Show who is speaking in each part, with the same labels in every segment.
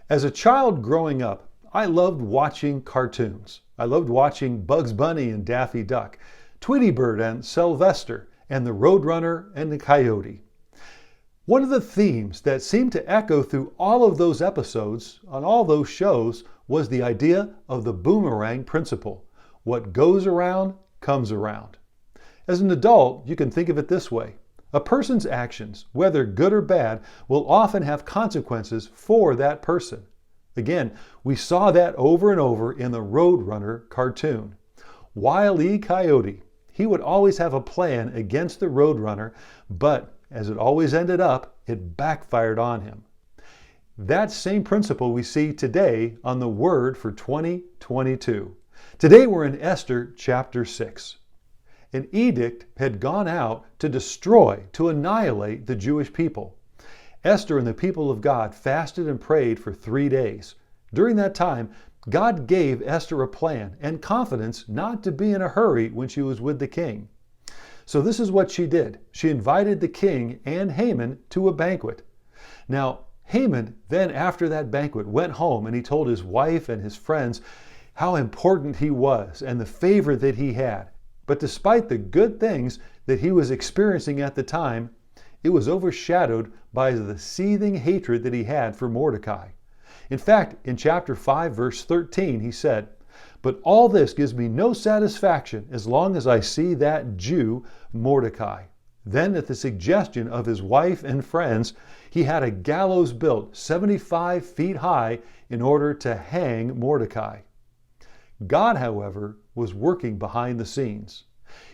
Speaker 1: As a child growing up, I loved watching cartoons. I loved watching Bugs Bunny and Daffy Duck, Tweety Bird and Sylvester, and the Roadrunner and the Coyote. One of the themes that seemed to echo through all of those episodes on all those shows was the idea of the Boomerang Principle. What goes around, comes around. As an adult, you can think of it this way. A person's actions, whether good or bad, will often have consequences for that person. Again, we saw that over and over in the Roadrunner cartoon. Wile E. Coyote, he would always have a plan against the Roadrunner, but as it always ended up, it backfired on him. That same principle we see today on the Word for 2022. Today we're in Esther chapter 6. An edict had gone out to destroy, to annihilate the Jewish people. Esther and the people of God fasted and prayed for 3 days. During that time, God gave Esther a plan and confidence not to be in a hurry when she was with the king. So this is what she did. She invited the king and Haman to a banquet. Now, Haman then after that banquet went home and he told his wife and his friends how important he was and the favor that he had. But despite the good things that he was experiencing at the time, it was overshadowed by the seething hatred that he had for Mordecai. In fact, in chapter 5, verse 13, he said, "But all this gives me no satisfaction as long as I see that Jew, Mordecai." Then, at the suggestion of his wife and friends, he had a gallows built 75 feet high in order to hang Mordecai. God, however, was working behind the scenes.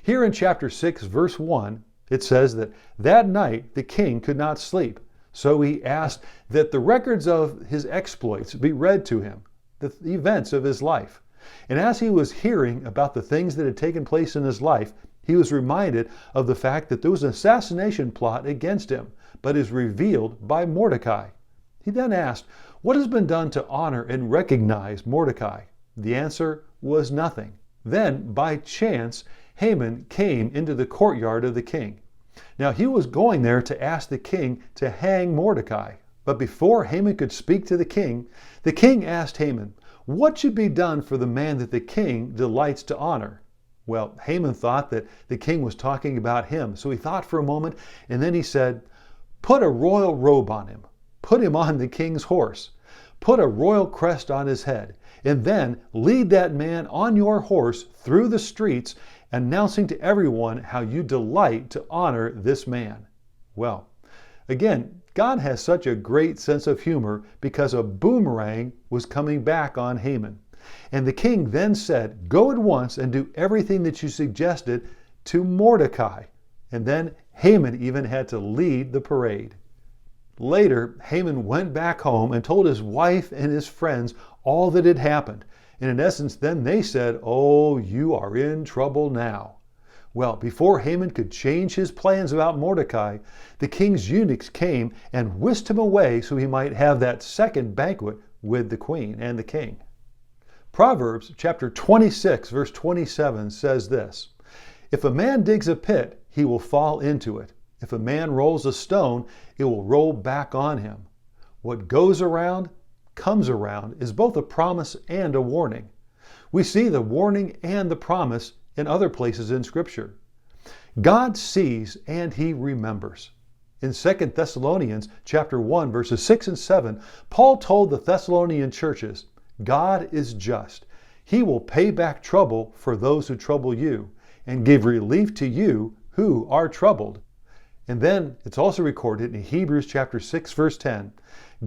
Speaker 1: Here in chapter 6, verse 1, it says that night the king could not sleep, so he asked that the records of his exploits be read to him, the events of his life. And as he was hearing about the things that had taken place in his life, he was reminded of the fact that there was an assassination plot against him, but is revealed by Mordecai. He then asked, "What has been done to honor and recognize Mordecai?" The answer was nothing. Then, by chance, Haman came into the courtyard of the king. Now he was going there to ask the king to hang Mordecai. But before Haman could speak to the king asked Haman, "What should be done for the man that the king delights to honor?" Well, Haman thought that the king was talking about him, so he thought for a moment, and then he said, "Put a royal robe on him. Put him on the king's horse. Put a royal crest on his head, and then lead that man on your horse through the streets, announcing to everyone how you delight to honor this man." Well, again, God has such a great sense of humor because a boomerang was coming back on Haman. And the king then said, "Go at once and do everything that you suggested to Mordecai." And then Haman even had to lead the parade. Later, Haman went back home and told his wife and his friends all that had happened. And in essence, then they said, "Oh, you are in trouble now." Well, before Haman could change his plans about Mordecai, the king's eunuchs came and whisked him away so he might have that second banquet with the queen and the king. Proverbs chapter 26, verse 27 says this, "If a man digs a pit, he will fall into it. If a man rolls a stone, it will roll back on him." What goes around, comes around is both a promise and a warning. We see the warning and the promise in other places in Scripture. God sees and He remembers. In 2 Thessalonians chapter 1, verses 6 and 7, Paul told the Thessalonian churches, "God is just. He will pay back trouble for those who trouble you, and give relief to you who are troubled." And then it's also recorded in Hebrews chapter 6, verse 10,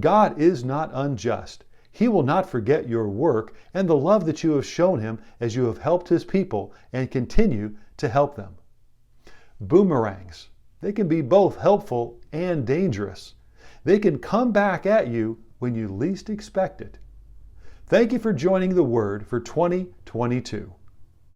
Speaker 1: "God is not unjust. He will not forget your work and the love that you have shown Him as you have helped His people and continue to help them." Boomerangs, they can be both helpful and dangerous. They can come back at you when you least expect it. Thank you for joining the Word for 2022.